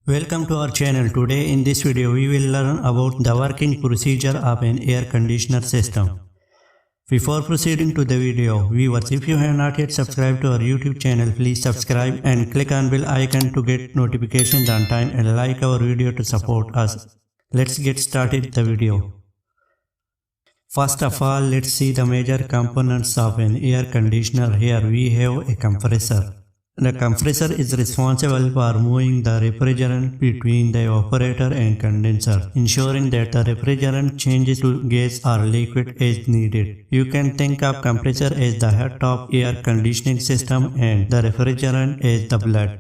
Welcome to our channel. Today in this video we will learn about the working procedure of an air conditioner system. Before proceeding to the video, viewers, if you have not yet subscribed to our YouTube channel, please subscribe and click on bell icon to get notifications on time and like our video to support us. Let's get started the video. First of all, let's see the major components of an air conditioner. Here we have a compressor. The compressor is responsible for moving the refrigerant between the evaporator and condenser, ensuring that the refrigerant changes to gas or liquid as needed. You can think of compressor as the head of air conditioning system and the refrigerant as the blood.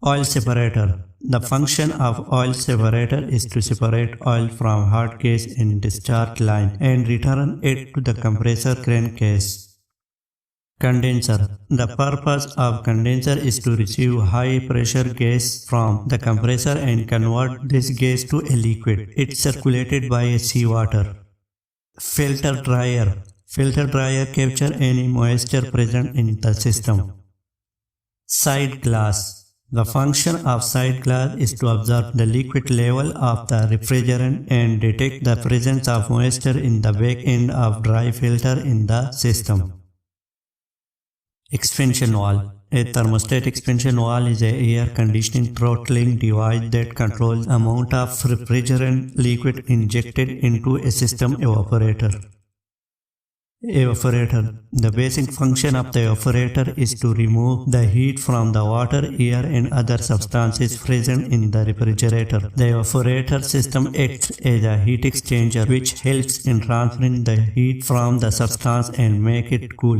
Oil separator. The function of oil separator is to separate oil from hot gas in discharge line and return it to the compressor crankcase. Condenser. The purpose of condenser is to receive high pressure gas from the compressor and convert this gas to a liquid. It's circulated by seawater. Filter drier. Filter drier capture any moisture present in the system. Side glass. The function of side glass is to observe the liquid level of the refrigerant and detect the presence of moisture in the back end of dry filter in the system. Expansion valve. A thermostatic expansion valve is an air conditioning throttling device that controls the amount of refrigerant liquid injected into a system evaporator. Evaporator. The basic function of the evaporator is to remove the heat from the water, air and other substances present in the refrigerator. The evaporator system acts as a heat exchanger which helps in transferring the heat from the substance and make it cool.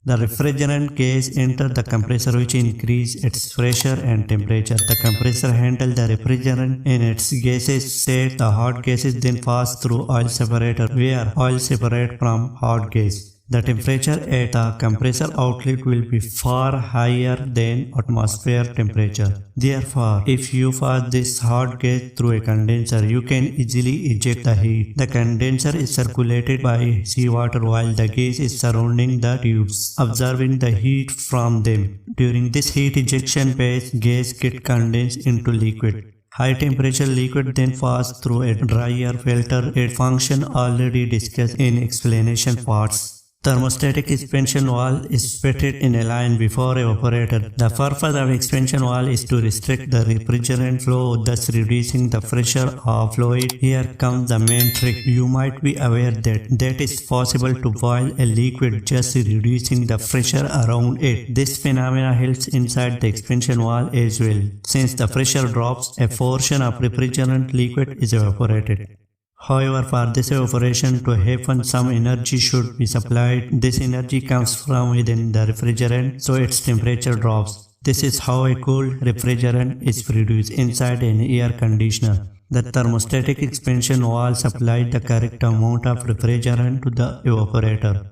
The refrigerant gas enters the compressor which increases its pressure and temperature. The compressor handles the refrigerant and its gases set. The hot gases then pass through oil separator where oil separates from hot gas. The temperature at the compressor outlet will be far higher than atmosphere temperature. Therefore, if you pass this hot gas through a condenser, you can easily eject the heat. The condenser is circulated by seawater while the gas is surrounding the tubes, absorbing the heat from them. During this heat ejection phase, gas gets condensed into liquid. High temperature liquid then passes through a drier filter, a function already discussed in explanation parts. Thermostatic expansion valve is fitted in a line before evaporator. The purpose of expansion valve is to restrict the refrigerant flow, thus reducing the pressure of fluid. Here comes the main trick. You might be aware that is possible to boil a liquid just reducing the pressure around it. This phenomena helps inside the expansion valve as well. Since the pressure drops, a portion of refrigerant liquid is evaporated. However, for this evaporation to happen, some energy should be supplied. This energy comes from within the refrigerant, so its temperature drops. This is how a cool refrigerant is produced inside an air conditioner. The thermostatic expansion valve supplied the correct amount of refrigerant to the evaporator.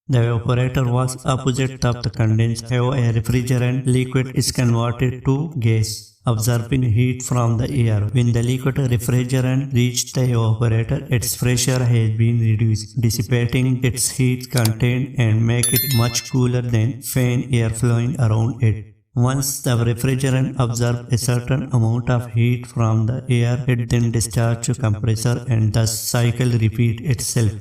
The evaporator was opposite of the condenser. How a refrigerant liquid is converted to gas, absorbing heat from the air. When the liquid refrigerant reaches the evaporator, its pressure has been reduced, dissipating its heat content and make it much cooler than fan air flowing around it. Once the refrigerant absorbs a certain amount of heat from the air, it then discharges to compressor and the cycle repeats itself.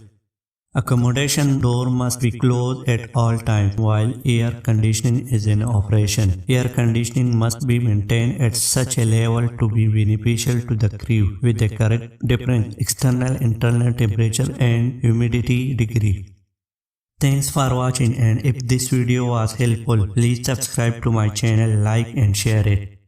Accommodation door must be closed at all times while air conditioning is in operation. Air conditioning must be maintained at such a level to be beneficial to the crew with the correct different external-internal temperature and humidity degree. Thanks for watching, and if this video was helpful, please subscribe to my channel, like and share it.